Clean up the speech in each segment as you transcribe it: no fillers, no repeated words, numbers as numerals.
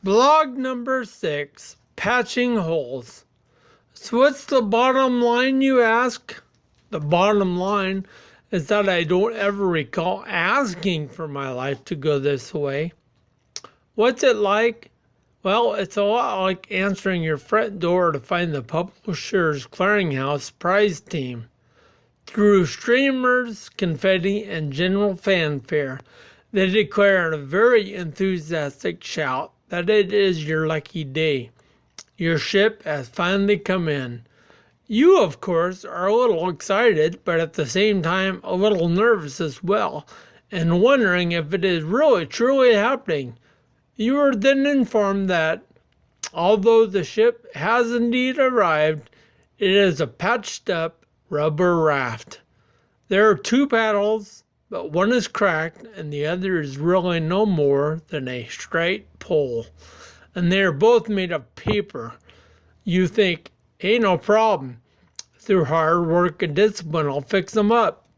Blog number 6, Patching Holes. So what's the bottom line, you ask? The bottom line is that I don't ever recall asking for my life to go this way. What's it like? Well, it's a lot like answering your front door to find the Publishers Clearinghouse prize team. Through streamers, confetti, and general fanfare, they declare in a very enthusiastic shout that it is your lucky day. Your ship has finally come in. You, of course, are a little excited, but at the same time a little nervous as well, and wondering if it is really truly happening. You are then informed that, although the ship has indeed arrived, it is a patched up rubber raft. There are 2 paddles, but one is cracked and the other is really no more than a straight pole. And they are both made of paper. You think, hey, no problem. Through hard work and discipline, I'll fix them up.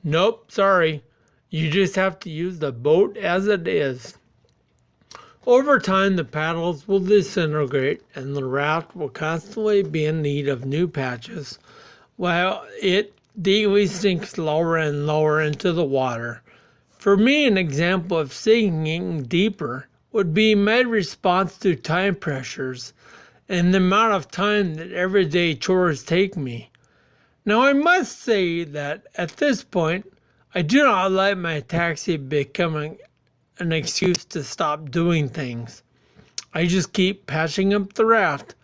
Nope, sorry. You just have to use the boat as it is. Over time, the paddles will disintegrate and the raft will constantly be in need of new patches, while it daily sinks lower and lower into the water. For me, an example of sinking deeper would be my response to time pressures and the amount of time that everyday chores take me. Now, I must say that at this point, I do not let my taxi become an excuse to stop doing things. I just keep patching up the raft.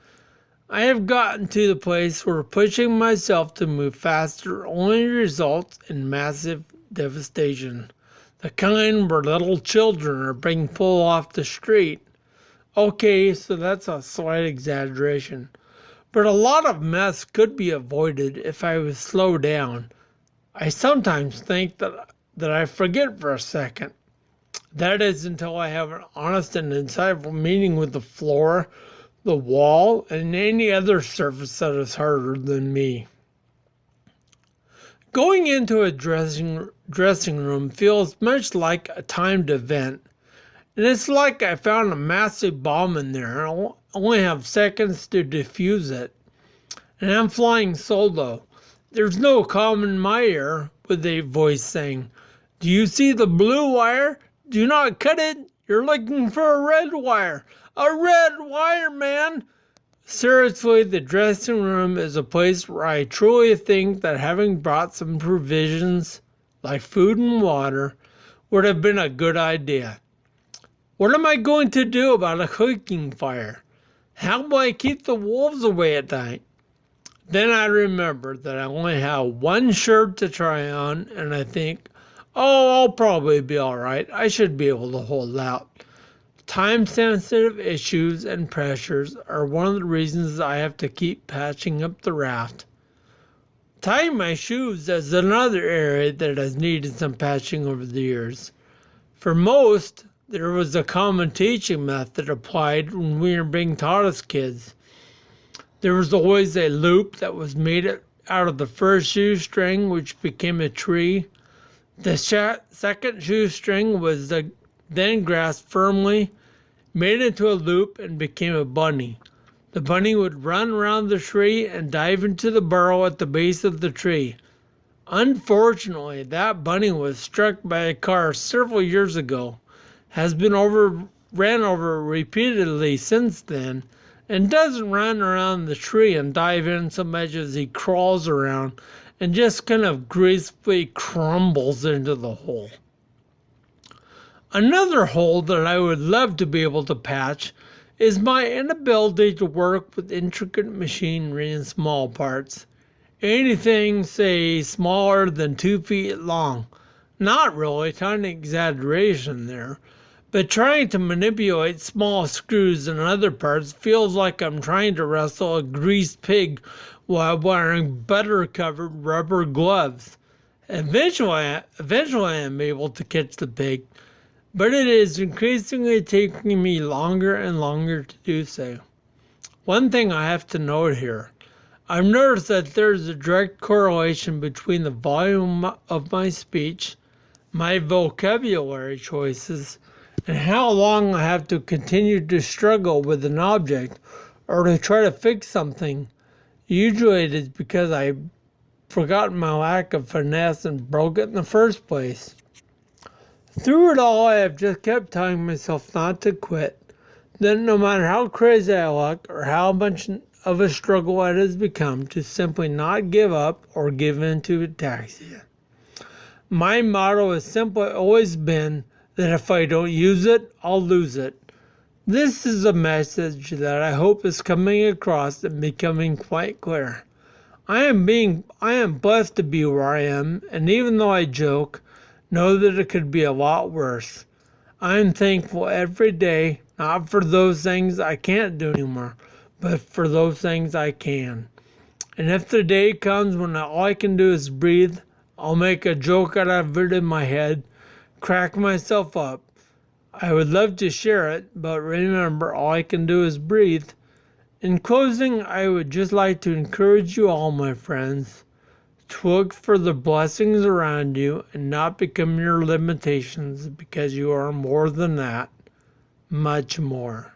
I have gotten to the place where pushing myself to move faster only results in massive devastation. The kind where little children are being pulled off the street. Okay, so that's a slight exaggeration. But a lot of mess could be avoided if I would slow down. I sometimes think that I forget for a second. That is until I have an honest and insightful meeting with the floor, the wall, and any other surface that is harder than me. Going into a dressing room feels much like a timed event. And it's like I found a massive bomb in there and I only have seconds to defuse it. And I'm flying solo. There's no calm in my ear, with a voice saying, "Do you see the blue wire? Do not cut it. You're looking for a red wire. A red wire, man!" Seriously, the dressing room is a place where I truly think that having brought some provisions, like food and water, would have been a good idea. What am I going to do about a cooking fire? How will I keep the wolves away at night? Then I remember that I only have one shirt to try on, and I think, oh, I'll probably be alright. I should be able to hold out. Time-sensitive issues and pressures are one of the reasons I have to keep patching up the raft. Tying my shoes is another area that has needed some patching over the years. For most, there was a common teaching method applied when we were being taught as kids. There was always a loop that was made out of the first shoestring, which became a tree. The second shoestring was then grasped firmly, made into a loop, and became a bunny. The bunny would run around the tree and dive into the burrow at the base of the tree. Unfortunately, that bunny was struck by a car several years ago, has been ran over repeatedly since then, and doesn't run around the tree and dive in so much as he crawls around and just kind of gracefully crumbles into the hole. Another hole that I would love to be able to patch is my inability to work with intricate machinery and small parts. Anything, say, smaller than 2 feet long. Not really, tiny exaggeration there. But trying to manipulate small screws and other parts feels like I'm trying to wrestle a greased pig while wearing butter-covered rubber gloves. Eventually I'm able to catch the pig, but it is increasingly taking me longer and longer to do so. One thing I have to note here. I've noticed that there's a direct correlation between the volume of my speech, my vocabulary choices, and how long I have to continue to struggle with an object or to try to fix something. Usually it is because I forgot my lack of finesse and broke it in the first place. Through it all, I have just kept telling myself not to quit. That no matter how crazy I look or how much of a struggle it has become, to simply not give up or give in to ataxia. My motto has simply always been that if I don't use it, I'll lose it. This is a message that I hope is coming across and becoming quite clear. I am blessed to be where I am, and even though I joke, know that it could be a lot worse. I am thankful every day, not for those things I can't do anymore, but for those things I can. And if the day comes when all I can do is breathe, I'll make a joke out of it in my head, crack myself up. I would love to share it, but remember, all I can do is breathe. In closing, I would just like to encourage you all, my friends, to look for the blessings around you and not become your limitations, because you are more than that, much more.